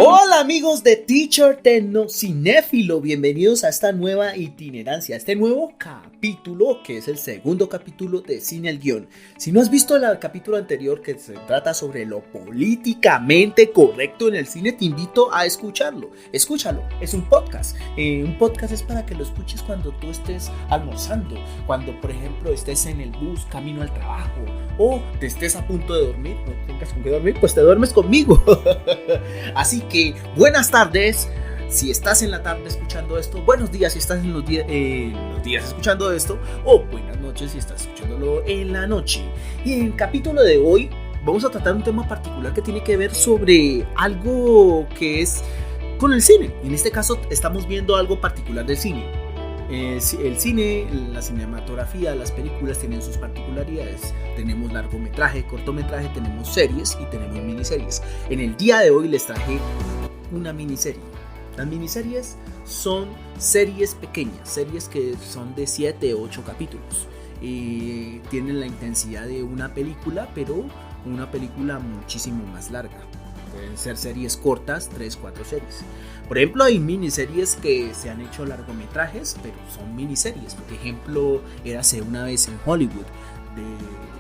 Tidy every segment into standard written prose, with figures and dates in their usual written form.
Hola amigos de Teacher Tecnocinéfilo, bienvenidos a esta nueva itinerancia, a este nuevo capítulo que es el segundo capítulo de Cine al Guión. Si no has visto el capítulo anterior que se trata sobre lo políticamente correcto en el cine, te invito a escucharlo. Escúchalo, es un podcast. Un podcast es para que lo escuches cuando tú estés almorzando, cuando por ejemplo estés en el bus camino al trabajo o te estés a punto de dormir, no tengas con qué dormir, pues te duermes conmigo. Así que buenas tardes si estás en la tarde escuchando esto, buenos días si estás en los días escuchando esto, o buenas noches si estás escuchándolo en la noche. Y en el capítulo de hoy vamos a tratar un tema particular que tiene que ver sobre algo que es con el cine. En este caso estamos viendo algo particular del cine. El cine, la cinematografía, las películas tienen sus particularidades. Tenemos largometraje, cortometraje, tenemos series y tenemos miniseries. En el día de hoy les traje una miniserie. Las miniseries son series pequeñas, series que son de 7 o 8 capítulos. Tienen la intensidad de una película, pero una película muchísimo más larga. Pueden ser series cortas, 3-4 series. Por ejemplo, hay miniseries que se han hecho largometrajes, pero son miniseries. Por ejemplo, Érase una vez en Hollywood,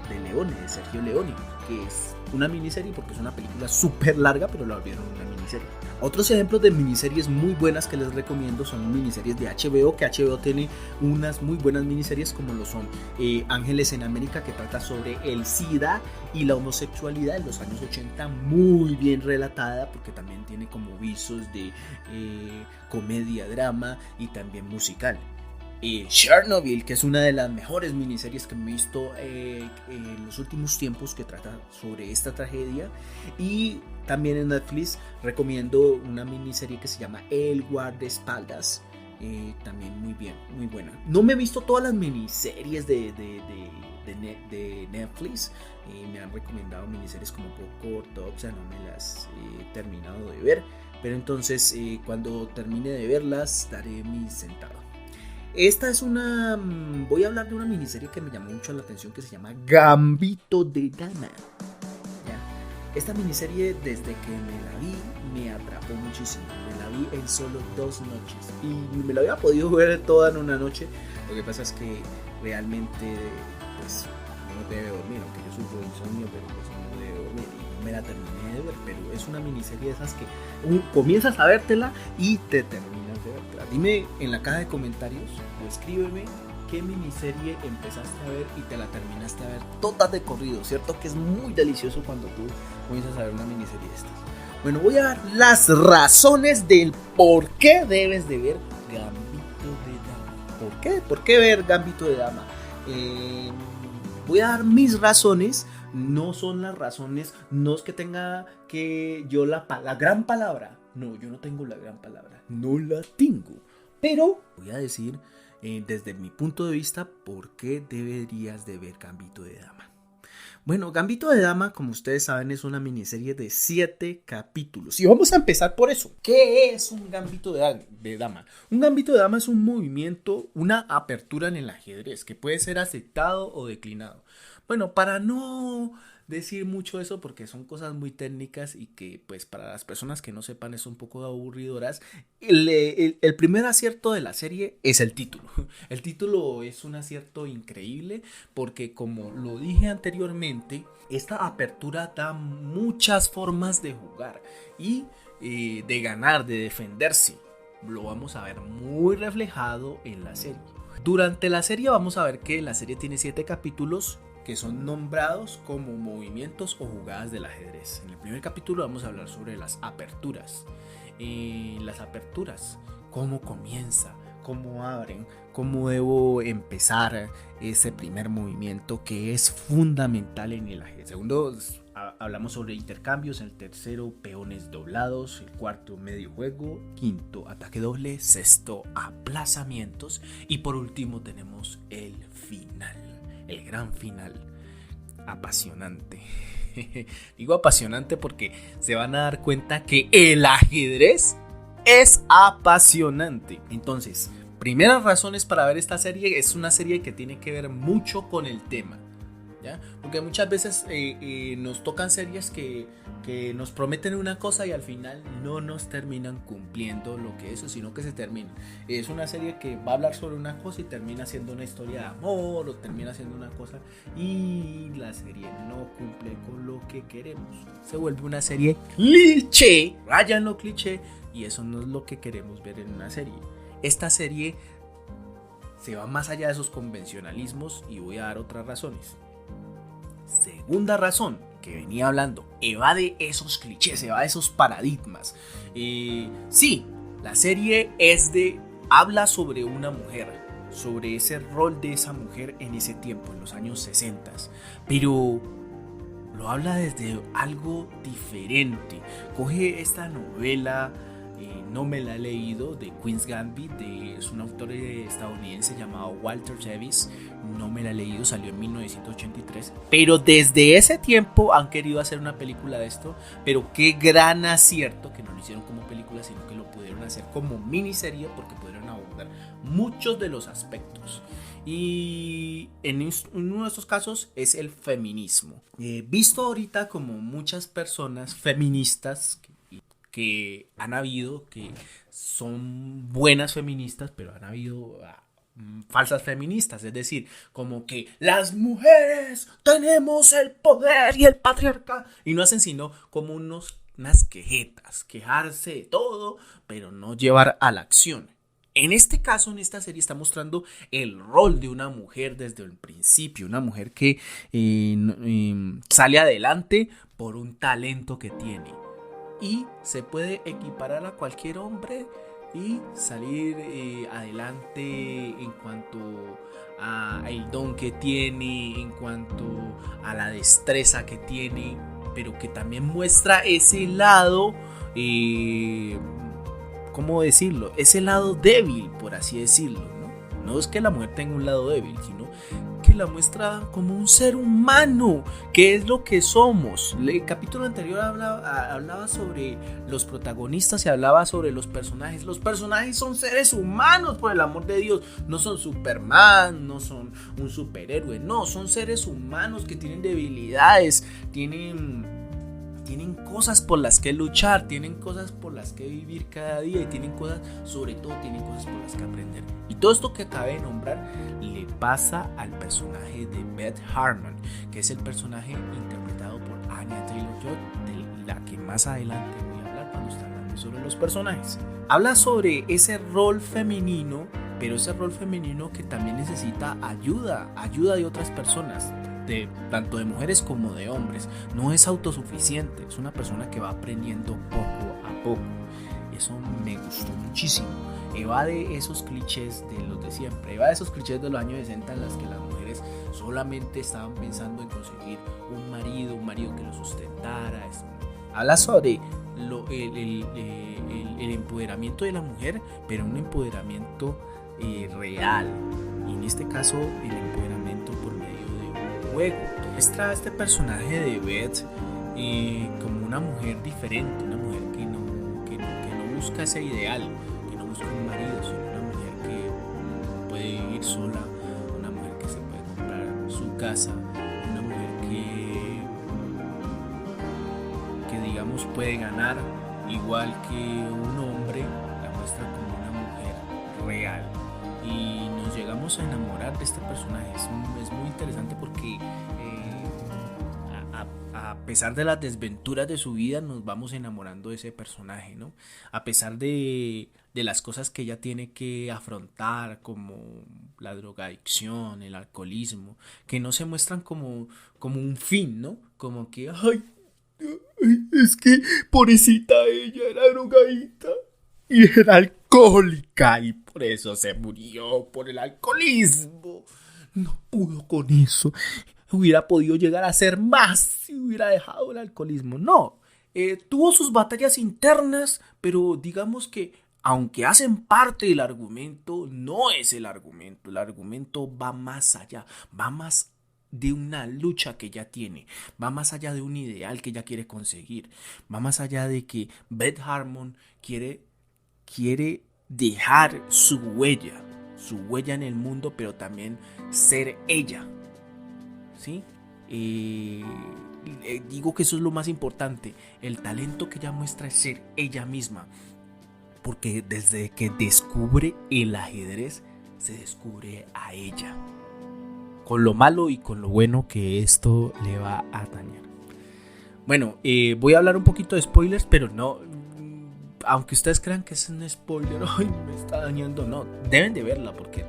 de Leone, de Sergio Leone, que es una miniserie porque es una película súper larga, pero la volvieron una miniserie. Otros ejemplos de miniseries muy buenas que les recomiendo son miniseries de HBO, que HBO tiene unas muy buenas miniseries como lo son Ángeles en América, que trata sobre el SIDA y la homosexualidad en los años 80, muy bien relatada porque también tiene como visos de comedia, drama y también musical. Chernobyl, que es una de las mejores miniseries que he visto en los últimos tiempos, que trata sobre esta tragedia. Y también en Netflix recomiendo una miniserie que se llama El guardaespaldas, también muy bien, muy buena. No me he visto todas las miniseries de Netflix. Me han recomendado miniseries como poco ortodoxa, no me las he terminado de ver, pero entonces cuando termine de verlas daré mi sentado. Esta es voy a hablar de una miniserie que me llamó mucho la atención, que se llama Gambito de Dama. ¿Ya? Esta miniserie, desde que me la vi, me atrapó muchísimo. Me la vi en solo 2 noches y me la había podido ver toda en una noche. Lo que pasa es que realmente pues no debe dormir, aunque yo sufro de insomnio, pero pues no debe dormir y no me la terminé de ver. Pero es una miniserie de esas que comienzas a vértela y te terminas de verla. Dime en la caja de comentarios o escríbeme qué miniserie empezaste a ver y te la terminaste a ver todas de corrido. Cierto que es muy delicioso cuando tú comienzas a ver una miniserie de estas. Bueno, voy a dar las razones del por qué debes de ver Gambito de Dama. ¿Por qué? ¿Por qué ver Gambito de Dama? Voy a dar mis razones. No son las razones, no es que tenga que yo la gran palabra. No, yo no tengo la gran palabra, no la tengo. Pero voy a decir desde mi punto de vista por qué deberías de ver Gambito de Dama. Bueno, Gambito de Dama, como ustedes saben, es una miniserie de 7 capítulos. Y vamos a empezar por eso. ¿Qué es un Gambito de Dama? Un Gambito de Dama es un movimiento, una apertura en el ajedrez que puede ser aceptado o declinado. Bueno, para no decir mucho eso porque son cosas muy técnicas y que pues para las personas que no sepan es un poco aburridoras, el primer acierto de la serie es el título. El título es un acierto increíble porque, como lo dije anteriormente, esta apertura da muchas formas de jugar y de ganar, de defenderse. Lo vamos a ver muy reflejado en la serie. Durante la serie vamos a ver que la serie tiene 7 capítulos que son nombrados como movimientos o jugadas del ajedrez. En el primer capítulo vamos a hablar sobre las aperturas. Las aperturas, cómo comienza, cómo abren, cómo debo empezar ese primer movimiento que es fundamental en el ajedrez. Segundo, hablamos sobre intercambios. En el tercero, peones doblados. El cuarto, medio juego. Quinto, ataque doble. Sexto, aplazamientos. Y por último tenemos el final. El gran final, apasionante. Digo apasionante porque se van a dar cuenta que el ajedrez es apasionante. Entonces, primeras razones para ver esta serie: es una serie que tiene que ver mucho con el tema. ¿ya? Porque muchas veces nos tocan series que nos prometen una cosa y al final no nos terminan cumpliendo lo que es, sino que se termina. Es una serie que va a hablar sobre una cosa y termina siendo una historia de amor o termina siendo una cosa y la serie no cumple con lo que queremos. Se vuelve una serie cliché, raya en lo cliché, y eso no es lo que queremos ver en una serie. Esta serie se va más allá de esos convencionalismos y voy a dar otras razones. Segunda razón que venía hablando, evade esos clichés, evade esos paradigmas. Sí, la serie habla sobre una mujer, sobre ese rol de esa mujer en ese tiempo, en los años 60, pero lo habla desde algo diferente. Coge esta novela, no me la he leído, de Queen's Gambit, es un autor estadounidense llamado Walter Tevis. No me la he leído, salió en 1983, pero desde ese tiempo han querido hacer una película de esto, pero qué gran acierto que no lo hicieron como película, sino que lo pudieron hacer como miniserie, porque pudieron abordar muchos de los aspectos. Y en uno de estos casos es el feminismo. Visto ahorita como muchas personas feministas que han habido, que son buenas feministas, pero han habido falsas feministas, es decir, como que las mujeres tenemos el poder y el patriarcado, y no hacen sino como unas quejetas, quejarse de todo, pero no llevar a la acción. En este caso, en esta serie está mostrando el rol de una mujer desde el principio, una mujer que sale adelante por un talento que tiene y se puede equiparar a cualquier hombre y salir adelante en cuanto a el don que tiene, en cuanto a la destreza que tiene, pero que también muestra ese lado, ¿cómo decirlo? Ese lado débil, por así decirlo, ¿no? No es que la mujer tenga un lado débil, sino que la muestra como un ser humano, que es lo que somos. El capítulo anterior hablaba sobre los protagonistas y hablaba sobre los personajes. Los personajes son seres humanos, por el amor de Dios. No son Superman, no son un superhéroe, no, son seres humanos que tienen debilidades, tienen cosas por las que luchar, tienen cosas por las que vivir cada día y tienen cosas, sobre todo tienen cosas por las que aprender. Y todo esto que acabé de nombrar le pasa al personaje de Beth Harmon, que es el personaje interpretado por Anya Taylor-Joy, de la que más adelante voy a hablar cuando esté hablando sobre los personajes. Habla sobre ese rol femenino, pero ese rol femenino que también necesita ayuda de otras personas, tanto de mujeres como de hombres. No es autosuficiente, es una persona que va aprendiendo poco a poco. Eso me gustó muchísimo. Evade esos clichés de los de siempre, evade esos clichés de los años 60 en las que las mujeres solamente estaban pensando en conseguir un marido que lo sustentara. Habla sobre el empoderamiento de la mujer, pero un empoderamiento real, y en este caso el empoderamiento por medio de un juego. Muestra a este personaje de Beth como una mujer diferente, una mujer que no busca ese ideal, que no busca un marido, sino una mujer que puede vivir sola, una mujer que se puede comprar su casa, una mujer que digamos puede ganar igual que un hombre. La muestra como una mujer real y nos llegamos a enamorar de este personaje. Es muy interesante porque a pesar de las desventuras de su vida nos vamos enamorando de ese personaje, ¿no? A pesar de las cosas que ella tiene que afrontar, como la drogadicción, el alcoholismo, que no se muestran como un fin, ¿no? Como que, ay, es que pobrecita, ella era drogadita y era alcohólica y por eso se murió por el alcoholismo. No pudo con eso. Hubiera podido llegar a ser más si hubiera dejado el alcoholismo. No, tuvo sus batallas internas, pero digamos que aunque hacen parte del argumento, no es el argumento. El argumento va más allá, va más de una lucha que ella tiene, va más allá de un ideal que ella quiere conseguir, va más allá de que Beth Harmon quiere dejar su huella en el mundo, pero también ser ella, ¿sí? Digo que eso es lo más importante. El talento que ella muestra es ser ella misma. Porque desde que descubre el ajedrez, se descubre a ella. Con lo malo y con lo bueno que esto le va a dañar. Bueno, voy a hablar un poquito de spoilers, pero no. Aunque ustedes crean que es un spoiler, ay, me está dañando. No, deben de verla porque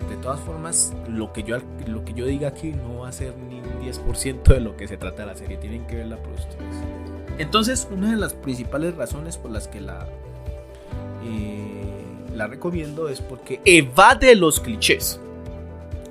de todas formas lo que yo diga aquí no va a ser ni un 10% de lo que se trata de la serie. Tienen que verla por ustedes. Entonces, una de las principales razones por las que la recomiendo es porque evade los clichés.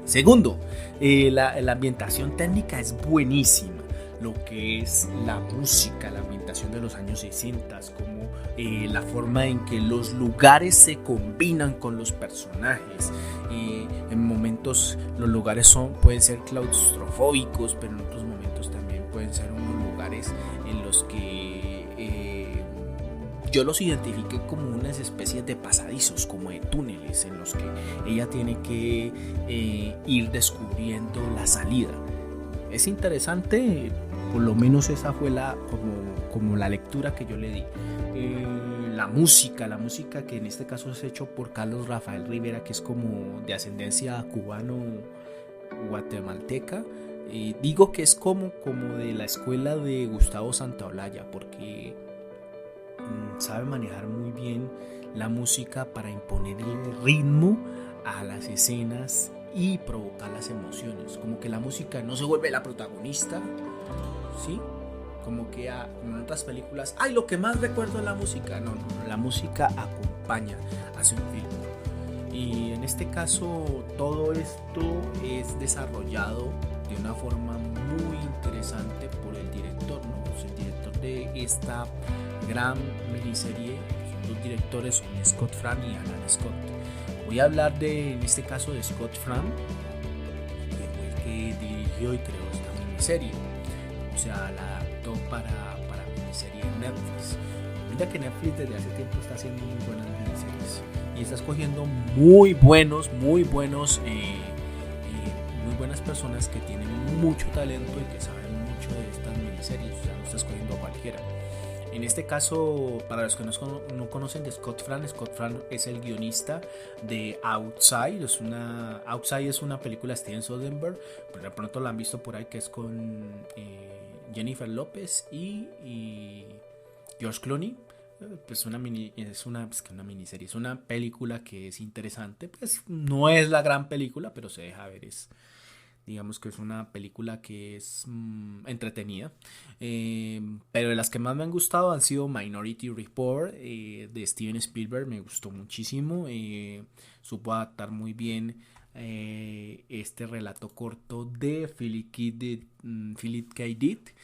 Segundo, la ambientación técnica es buenísima. Lo que es la música, la ambientación de los años 60, como la forma en que los lugares se combinan con los personajes. En momentos los lugares pueden ser claustrofóbicos, pero en otros momentos también pueden ser unos lugares en los que yo los identifiqué como unas especies de pasadizos, como de túneles en los que ella tiene que ir descubriendo la salida. Es interesante, por lo menos esa fue como la lectura que yo le di. La música que en este caso es hecho por Carlos Rafael Rivera, que es como de ascendencia cubano-guatemalteca. Digo que es como de la escuela de Gustavo Santaolalla, porque sabe manejar muy bien la música para imponer el ritmo a las escenas y provocar las emociones. Como que la música no se vuelve la protagonista, ¿sí? Como que en otras películas, ay, lo que más recuerdo es la música. No, la música acompaña, hace un film. Y en este caso todo esto es desarrollado de una forma muy interesante por el director, ¿no? O sea, el director de esta gran miniserie, son dos directores, son Scott Frank y Alan Scott. Voy a hablar en este caso de Scott Frank, que fue el que dirigió y creó esta miniserie. O sea, la adaptó para miniserie en Netflix. Mira que Netflix desde hace tiempo está haciendo muy buenas miniseries y está escogiendo muy buenas personas que tienen mucho talento y que saben mucho de estas miniseries. O sea, no está escogiendo a cualquiera. En este caso, para los que no conocen de Scott Frank es el guionista de Outside. Outside es una película de Steven Soderbergh, pero de pronto la han visto por ahí, que es con Jennifer López y George Clooney. Pues es una miniserie, es una película que es interesante. Pues no es la gran película, pero se deja ver. Digamos que es una película que es entretenida, pero de las que más me han gustado han sido Minority Report de Steven Spielberg. Me gustó muchísimo, supo adaptar muy bien este relato corto de Philip K. Dick.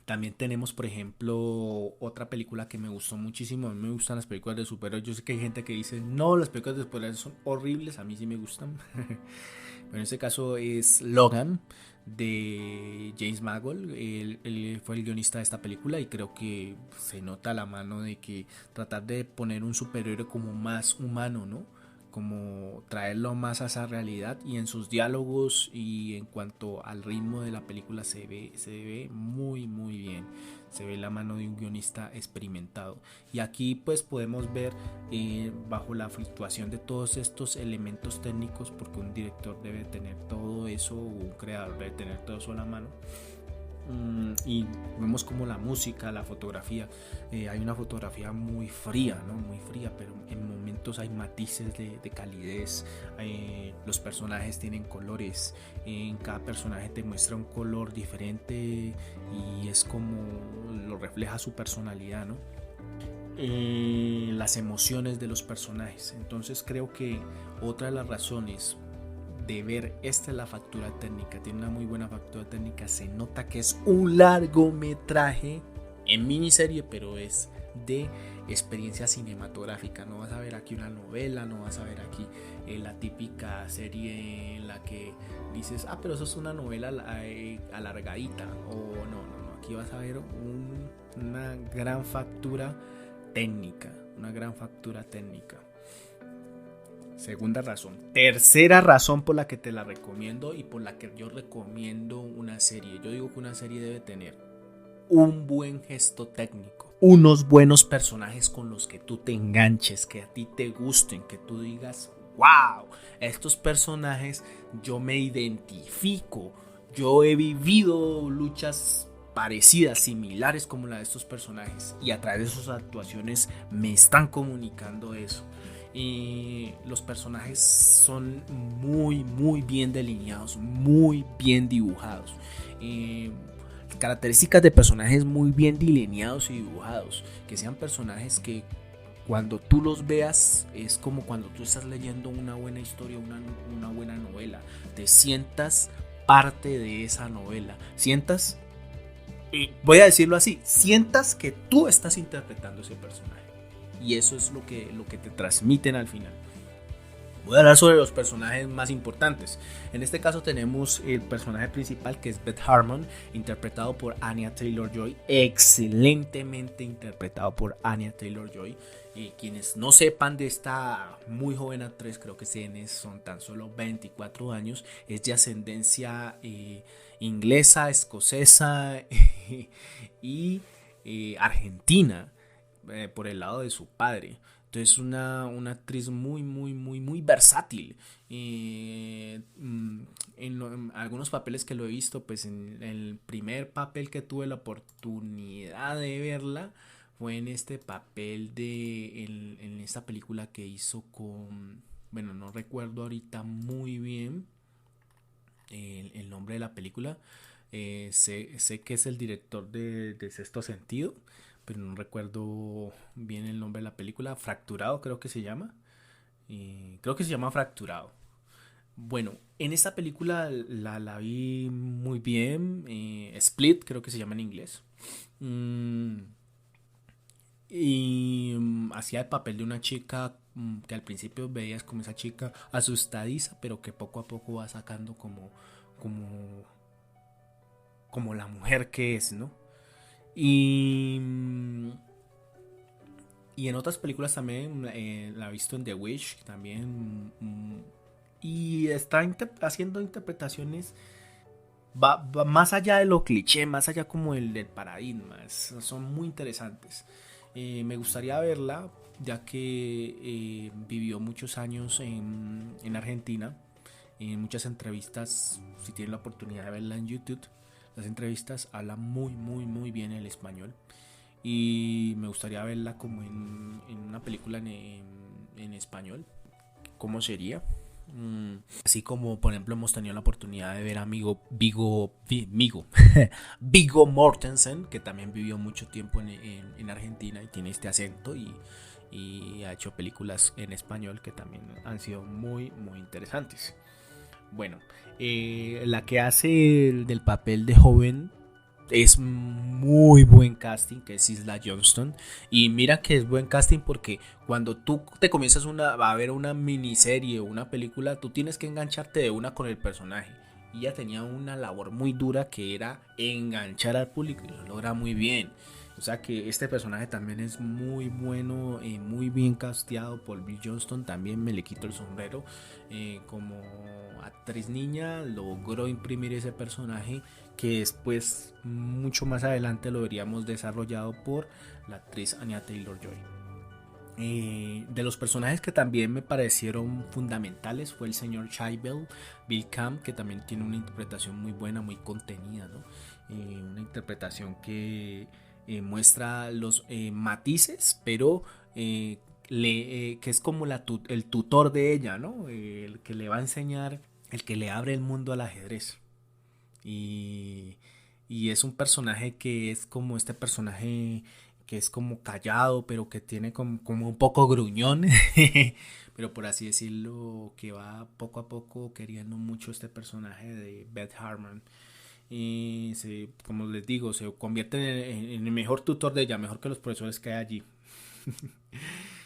También tenemos, por ejemplo, otra película que me gustó muchísimo. A mí me gustan las películas de superhéroes. Yo sé que hay gente que dice, no, las películas de superhéroes son horribles. A mí sí me gustan. Pero en este caso es Logan, de James Mangold. Él fue el guionista de esta película y creo que se nota la mano de que tratar de poner un superhéroe como más humano, ¿no? Como traerlo más a esa realidad, y en sus diálogos y en cuanto al ritmo de la película se ve muy muy bien, se ve la mano de un guionista experimentado. Y aquí pues podemos ver bajo la fluctuación de todos estos elementos técnicos, porque un director debe tener todo eso, o un creador debe tener todo eso a la mano. Y vemos como la música, la fotografía, hay una fotografía muy fría, ¿no? Muy fría, pero en momentos hay matices de calidez. Los personajes tienen colores, en cada personaje te muestra un color diferente y es como lo refleja su personalidad, ¿no? Las emociones de los personajes. Entonces creo que otra de las razones de ver, esta es la factura técnica, tiene una muy buena factura técnica, se nota que es un largometraje en miniserie, pero es de experiencia cinematográfica. No vas a ver aquí una novela, no vas a ver aquí la típica serie en la que dices, pero eso es una novela alargadita, o no, aquí vas a ver una gran factura técnica, Segunda razón. Tercera razón por la que te la recomiendo y por la que yo recomiendo una serie. Yo digo que una serie debe tener un buen gesto técnico, unos buenos personajes con los que tú te enganches, que a ti te gusten, que tú digas, wow, estos personajes yo me identifico, yo he vivido luchas parecidas, similares como la de estos personajes, y a través de sus actuaciones me están comunicando eso. Y los personajes son muy bien delineados, muy bien dibujados. Características de personajes muy bien delineados y dibujados, que sean personajes que cuando tú los veas es como cuando tú estás leyendo una buena historia, una buena novela, te sientas parte de esa novela, sientas, voy a decirlo así, sientas que tú estás interpretando ese personaje, y eso es lo que te transmiten al final. Voy a hablar sobre los personajes más importantes. En este caso tenemos el personaje principal, que es Beth Harmon, interpretado por Anya Taylor-Joy, excelentemente interpretado por Anya Taylor-Joy. Quienes no sepan de esta muy joven actriz, creo que son tan solo 24 años, es de ascendencia inglesa, escocesa y argentina, por el lado de su padre. Entonces una actriz muy versátil. En algunos papeles que lo he visto, pues en el primer papel que tuve la oportunidad de verla fue en este papel en esta película que hizo con, bueno, no recuerdo ahorita muy bien el nombre de la película. Sé que es el director de Sexto Sentido, pero no recuerdo bien el nombre de la película. Fracturado creo que se llama. Creo que se llama Fracturado. Bueno, en esta película la vi muy bien. Split creo que se llama en inglés. Hacía el papel de una chica que al principio veías como esa chica asustadiza, pero que poco a poco va sacando como, como la mujer que es, ¿no? Y en otras películas también la he visto en The Witch también. Y está haciendo interpretaciones, va más allá de lo cliché, más allá como el del paradigma. Son muy interesantes. Me gustaría verla, ya que vivió muchos años en Argentina. En muchas entrevistas, si tienen la oportunidad de verla en YouTube, las entrevistas habla muy bien el español. Y me gustaría verla como en una película en español. ¿Cómo sería? Así como por ejemplo hemos tenido la oportunidad de ver a Viggo Mortensen, que también vivió mucho tiempo en Argentina y tiene este acento, y ha hecho películas en español que también han sido muy interesantes. Bueno, la que hace del papel de joven es muy buen casting, que es Isla Johnston. Y mira que es buen casting porque cuando tú te comienzas a ver una miniserie o una película, tú tienes que engancharte de una con el personaje. Y ella tenía una labor muy dura, que era enganchar al público, y lo logra muy bien. O sea que este personaje también es muy bueno, muy bien casteado por Bill Johnston. También me le quito el sombrero. Como actriz niña logró imprimir ese personaje, que después, mucho más adelante, lo veríamos desarrollado por la actriz Anya Taylor-Joy. De los personajes que también me parecieron fundamentales fue el señor Chibell, Bill Camp, que también tiene una interpretación muy buena, muy contenida, ¿no? Una interpretación que muestra los matices, pero que es como el tutor de ella, ¿no? El que le va a enseñar, el que le abre el mundo al ajedrez. Y es un personaje que es como este personaje que es como callado, pero que tiene como un poco gruñón, pero por así decirlo, que va poco a poco queriendo mucho este personaje de Beth Harmon. Y como les digo, se convierte en el mejor tutor de ella, mejor que los profesores que hay allí.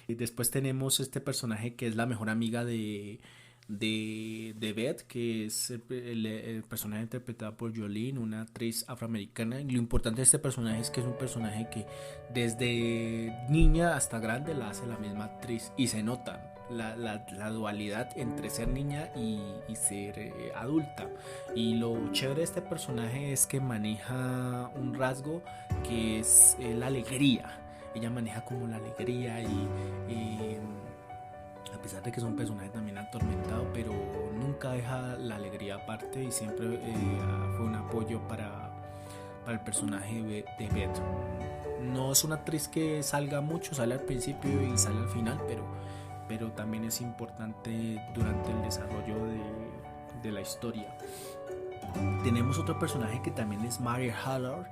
Y después tenemos este personaje que es la mejor amiga de Beth, que es el personaje interpretado por Jolene, una actriz afroamericana. Y lo importante de este personaje es que es un personaje que desde niña hasta grande la hace la misma actriz, y se nota. la dualidad entre ser niña y ser adulta. Y lo chévere de este personaje es que maneja un rasgo que es la alegría. Ella maneja como la alegría y a pesar de que es un personaje también atormentado, pero nunca deja la alegría aparte y siempre fue un apoyo para el personaje de Beth. No es una actriz que salga mucho, sale al principio y sale al final, pero también es importante durante el desarrollo de la historia. Tenemos otro personaje que también es Mary Haller.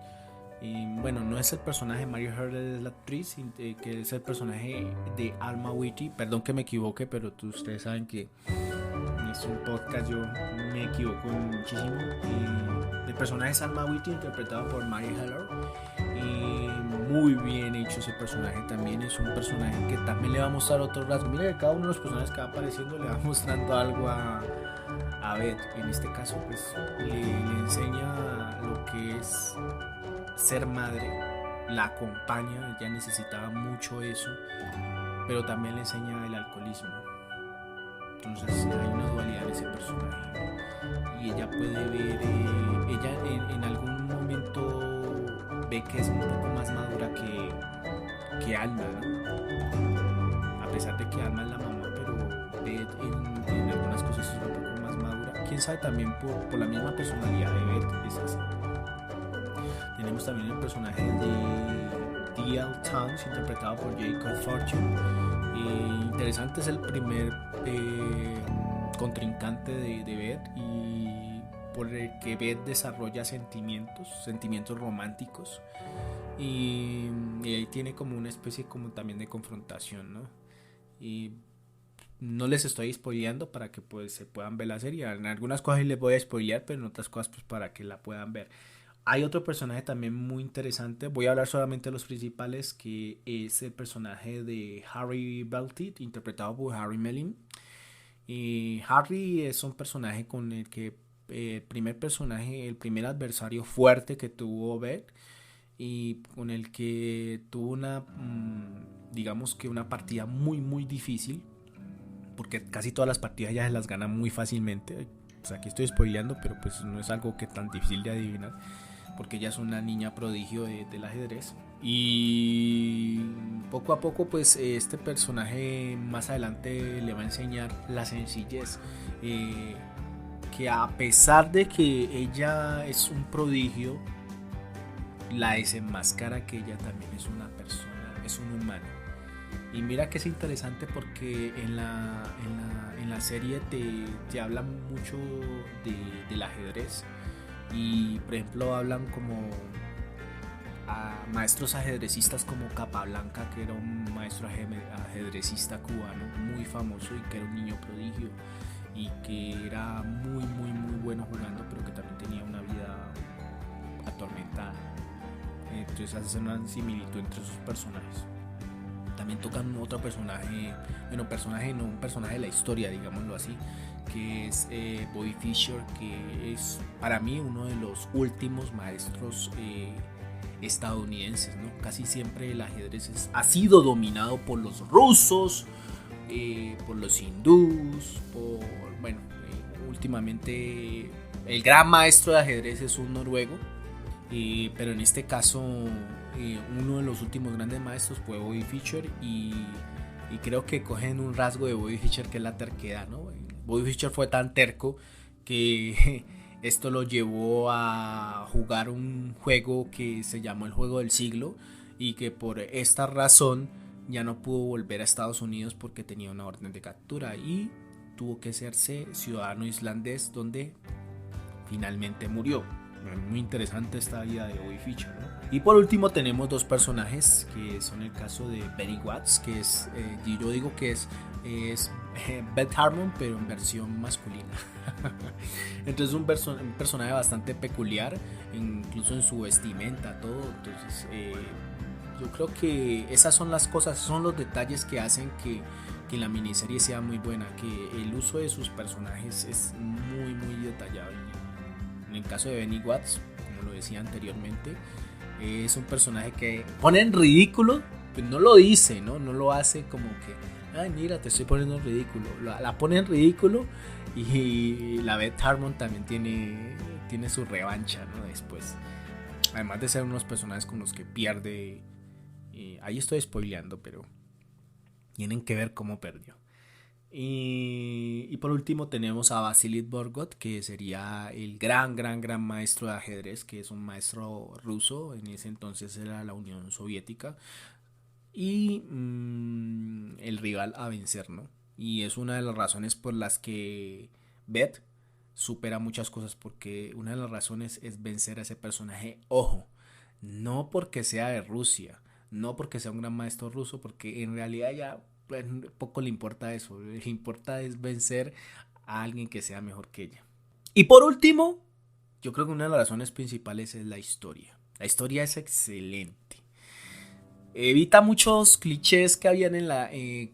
Y bueno, no es el personaje, Mary Haller es la actriz, que es el personaje de Alma Whitty. Perdón que me equivoque, pero ustedes saben que es un podcast, yo me equivoco muchísimo. El personaje es Alma Whitty, interpretado por Mary Haller. Muy bien hecho ese personaje también. Es un personaje que también le va a mostrar otro rasgo. Mira que cada uno de los personajes que va apareciendo le va mostrando algo a Beth. En este caso pues le enseña lo que es ser madre, la acompaña, ella necesitaba mucho eso, pero también le enseña el alcoholismo. Entonces hay una dualidad en ese personaje y ella puede ver, ella en algún momento ve que es un poco más madura que Alma, ¿no? A pesar de que Alma es la mamá, pero Beth en algunas cosas es un poco más madura. Quién sabe, también por la misma personalidad de Beth es así. Tenemos también el personaje de D.L. Towns, interpretado por Jacob Fortune. Interesante, es el primer contrincante de Beth y por el que Beth desarrolla sentimientos románticos. Y ahí tiene como una especie como también de confrontación, ¿no? Y no les estoy spoileando para que pues se puedan ver la serie. En algunas cosas les voy a spoilear, pero en otras cosas pues para que la puedan ver. Hay otro personaje también muy interesante. Voy a hablar solamente de los principales, que es el personaje de Harry Belted, interpretado por Harry Melling. Y Harry es un personaje con el que el primer adversario fuerte que tuvo Beth y con el que tuvo digamos que una partida muy muy difícil, porque casi todas las partidas ya se las gana muy fácilmente. O sea, aquí estoy spoileando, pero pues no es algo que tan difícil de adivinar, porque ella es una niña prodigio del ajedrez. Y poco a poco pues este personaje más adelante le va a enseñar la sencillez, que a pesar de que ella es un prodigio, la desenmascara que ella también es una persona, es un humano. Y mira que es interesante porque en la serie te hablan mucho del ajedrez. Y por ejemplo hablan como a maestros ajedrecistas como Capablanca, que era un maestro ajedrecista cubano muy famoso y que era un niño prodigio y que era muy muy muy bueno jugando, pero que también tenía una vida atormentada. Entonces hace una similitud entre esos personajes. También tocan otro personaje, un personaje de la historia, digámoslo así, que es Bobby Fischer, que es para mí uno de los últimos maestros estadounidenses, ¿no? Casi siempre el ajedrez ha sido dominado por los rusos, por los hindús, últimamente el gran maestro de ajedrez es un noruego, pero en este caso uno de los últimos grandes maestros fue Bobby Fischer y creo que cogen un rasgo de Bobby Fischer, que es la terquedad, ¿no? Bobby Fischer fue tan terco que esto lo llevó a jugar un juego que se llamó el juego del siglo y que por esta razón ya no pudo volver a Estados Unidos porque tenía una orden de captura y tuvo que hacerse ciudadano islandés, donde finalmente murió. Muy interesante esta vida de Bobby Fischer, ¿no? Y por último tenemos dos personajes que son el caso de Betty Watts, que es, yo digo que es Beth Harmon, pero en versión masculina. Entonces un personaje bastante peculiar, incluso en su vestimenta, todo. Entonces yo creo que esas son las cosas, son los detalles que hacen que la miniserie sea muy buena, que el uso de sus personajes es muy muy detallado. En el caso de Benny Watts, como lo decía anteriormente, es un personaje que pone en ridículo, no lo dice, ¿no? No lo hace como que, ay, mira, te estoy poniendo en ridículo. La pone en ridículo y la Beth Harmon también tiene su revancha, ¿no? Después. Además de ser unos personajes con los que pierde. Ahí estoy spoileando, pero tienen que ver cómo perdió. Y por último tenemos a Vasily Borgot, que sería el gran maestro de ajedrez, que es un maestro ruso, en ese entonces era la Unión Soviética, y el rival a vencer, ¿no? Y es una de las razones por las que Beth supera muchas cosas, porque una de las razones es vencer a ese personaje, ojo, no porque sea de Rusia, no porque sea un gran maestro ruso, porque en realidad ya pues, poco le importa eso, le importa es vencer a alguien que sea mejor que ella. Y por último, yo creo que una de las razones principales es la historia. La historia es excelente. Evita muchos clichés que habían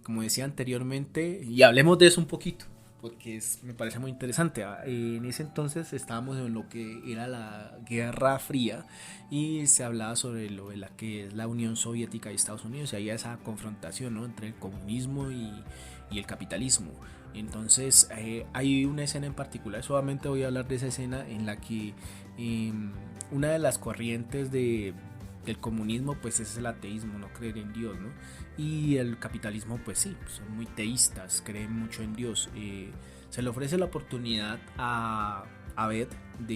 como decía anteriormente, y hablemos de eso un poquito, porque me parece muy interesante. En ese entonces estábamos en lo que era la Guerra Fría y se hablaba sobre lo de la que es la Unión Soviética y Estados Unidos, y había esa confrontación, ¿no?, entre el comunismo y el capitalismo. Entonces hay una escena en particular, solamente voy a hablar de esa escena en la que una de las corrientes del comunismo pues es el ateísmo, no creer en Dios, ¿no? Y el capitalismo pues sí, son muy teístas, creen mucho en Dios. Se le ofrece la oportunidad a Beth de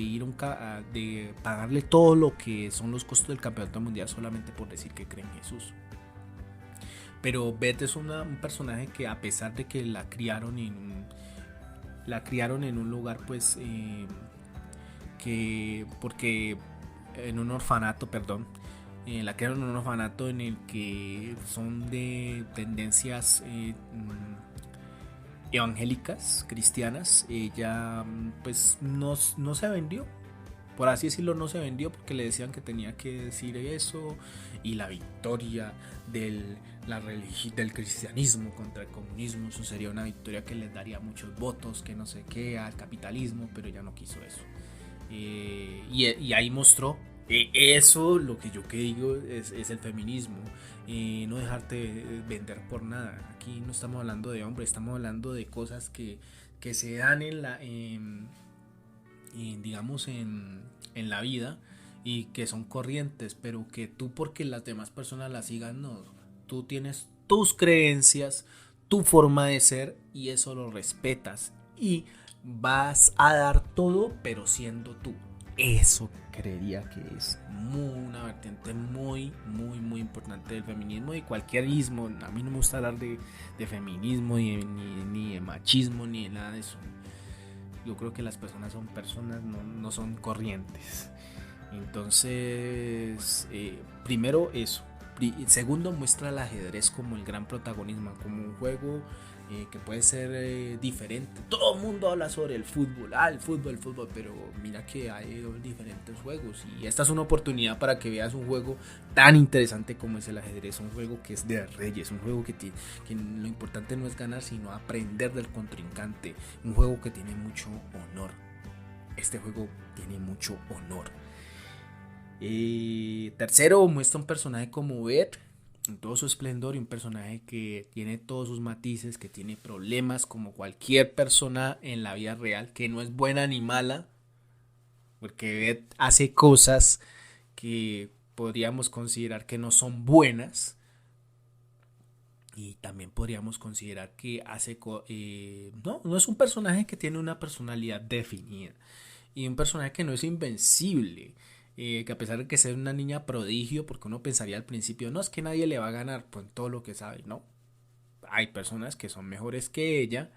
de pagarle todo lo que son los costos del campeonato mundial solamente por decir que cree en Jesús. Pero Beth es un personaje que, a pesar de que la criaron en un lugar pues porque en un orfanato, perdón, la criaron en un orfanato en el que son de tendencias evangélicas, cristianas. Ella pues no se vendió, por así decirlo, no se vendió, porque le decían que tenía que decir eso, y la victoria del cristianismo contra el comunismo, eso sería una victoria que les daría muchos votos, que no sé qué, al capitalismo, pero ella no quiso eso. Y ahí mostró eso, lo que yo que digo es el feminismo, no dejarte vender por nada. Aquí no estamos hablando de hombres, estamos hablando de cosas que se dan digamos en la vida, y que son corrientes, pero que tú, porque las demás personas las sigan, no. Tú tienes tus creencias, tu forma de ser, y eso lo respetas y vas a dar todo, pero siendo tú. Eso creería que es una vertiente muy importante del feminismo y cualquier ismo. A mí no me gusta hablar de feminismo ni de machismo ni de nada de eso. Yo creo que las personas son personas, no son corrientes. Entonces, primero eso. Segundo, muestra el ajedrez como el gran protagonismo, como un juego que puede ser diferente. Todo el mundo habla sobre el fútbol, el fútbol, pero mira que hay diferentes juegos, y esta es una oportunidad para que veas un juego tan interesante como es el ajedrez, un juego que es de reyes, un juego que lo importante no es ganar, sino aprender del contrincante, un juego que tiene mucho honor. Este juego tiene mucho honor. Tercero, muestra un personaje como Beth en todo su esplendor, y un personaje que tiene todos sus matices, que tiene problemas como cualquier persona en la vida real, que no es buena ni mala, porque Beth hace cosas que podríamos considerar que no son buenas, y también podríamos considerar que no es un personaje que tiene una personalidad definida, y un personaje que no es invencible. Que a pesar de que ser una niña prodigio, porque uno pensaría al principio, no, es que nadie le va a ganar pues todo lo que sabe, no. Hay personas que son mejores que ella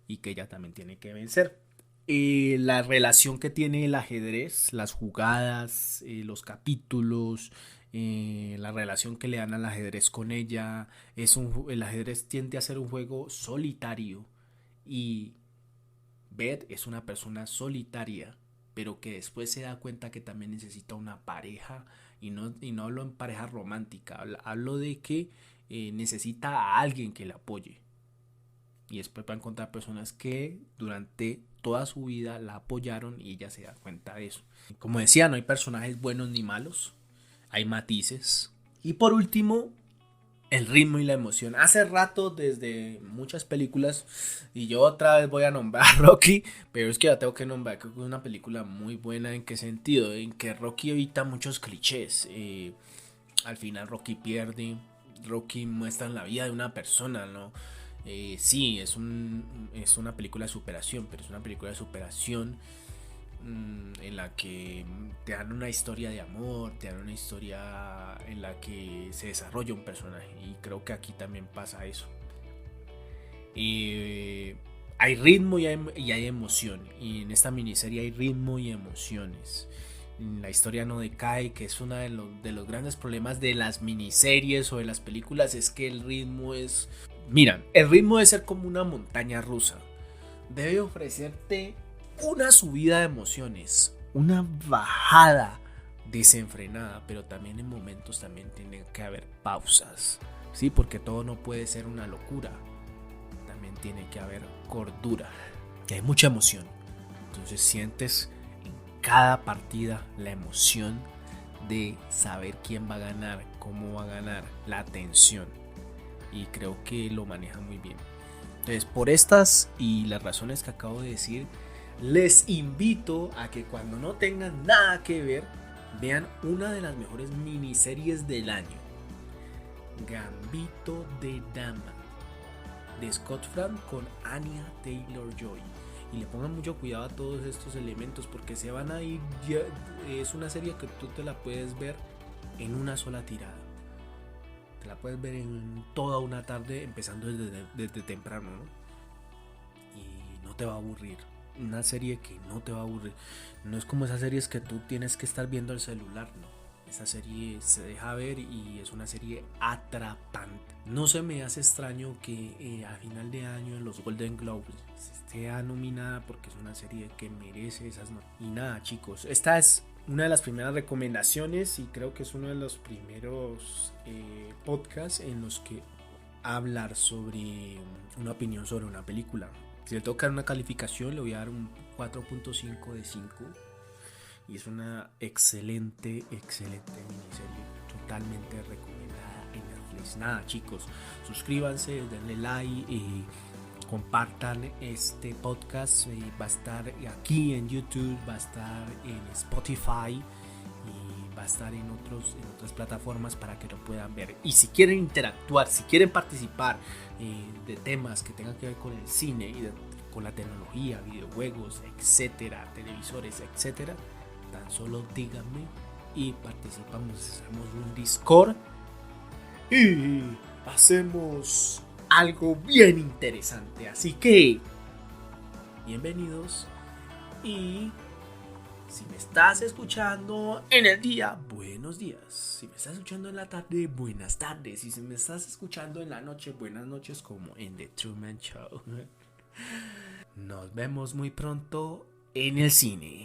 y que ella también tiene que vencer. La relación que tiene el ajedrez, las jugadas, los capítulos, la relación que le dan al ajedrez con ella, el ajedrez tiende a ser un juego solitario, y Beth es una persona solitaria, pero que después se da cuenta que también necesita una pareja, y no hablo en pareja romántica, hablo de que necesita a alguien que le apoye, y después va a encontrar personas que durante toda su vida la apoyaron, y ella se da cuenta de eso. Como decía, no hay personajes buenos ni malos, hay matices. Y por último, el ritmo y la emoción. Hace rato, desde muchas películas, y yo otra vez voy a nombrar Rocky, pero es que la tengo que nombrar. Creo que es una película muy buena. ¿En qué sentido? En que Rocky evita muchos clichés. Al final Rocky pierde. Rocky muestra la vida de una persona, ¿no? Sí, es una película de superación, pero es una película de superación en la que te dan una historia de amor, te dan una historia en la que se desarrolla un personaje, y creo que aquí también pasa eso. Hay ritmo y hay emoción, y en esta miniserie hay ritmo y emociones. La historia no decae, que es uno de los grandes problemas de las miniseries o de las películas, es que el ritmo es... Mira, el ritmo debe ser como una montaña rusa. Debe ofrecerte una subida de emociones, una bajada desenfrenada, pero también en momentos también tiene que haber pausas, ¿sí? Porque todo no puede ser una locura, también tiene que haber cordura, que hay mucha emoción. Entonces sientes en cada partida la emoción de saber quién va a ganar, cómo va a ganar, la tensión, y creo que lo maneja muy bien. Entonces, por estas y las razones que acabo de decir, les invito a que cuando no tengan nada que ver, vean una de las mejores miniseries del año, Gambito de Dama, de Scott Frank con Anya Taylor-Joy. Y le pongan mucho cuidado a todos estos elementos, porque se van a ir. Es una serie que tú te la puedes ver en una sola tirada. Te la puedes ver en toda una tarde, empezando desde temprano, ¿no? Y no te va a aburrir. Una serie que no te va a aburrir. No es como esas series que tú tienes que estar viendo el celular, no. Esa serie se deja ver y es una serie atrapante. No se me hace extraño que a final de año en los Golden Globes sea nominada, porque es una serie que merece esas notas. Y nada, chicos, esta es una de las primeras recomendaciones, y creo que es uno de los primeros podcasts en los que hablar sobre una opinión sobre una película. Si le toca una calificación, le voy a dar un 4.5 de 5. Y es una excelente miniserie, totalmente recomendada en Netflix. Nada, chicos, suscríbanse, denle like y compartan este podcast. Va a estar aquí en YouTube, va a estar en Spotify y va a estar en otras plataformas para que lo puedan ver. Y si quieren interactuar, si quieren participar de temas que tengan que ver con el cine y con la tecnología, videojuegos, etcétera, televisores, etcétera, tan solo díganme y participamos. Hacemos un Discord y hacemos algo bien interesante. Así que bienvenidos, y si me estás escuchando en el día, buenos días. Si me estás escuchando en la tarde, buenas tardes. Y si me estás escuchando en la noche, buenas noches, como en The Truman Show. Nos vemos muy pronto en el cine.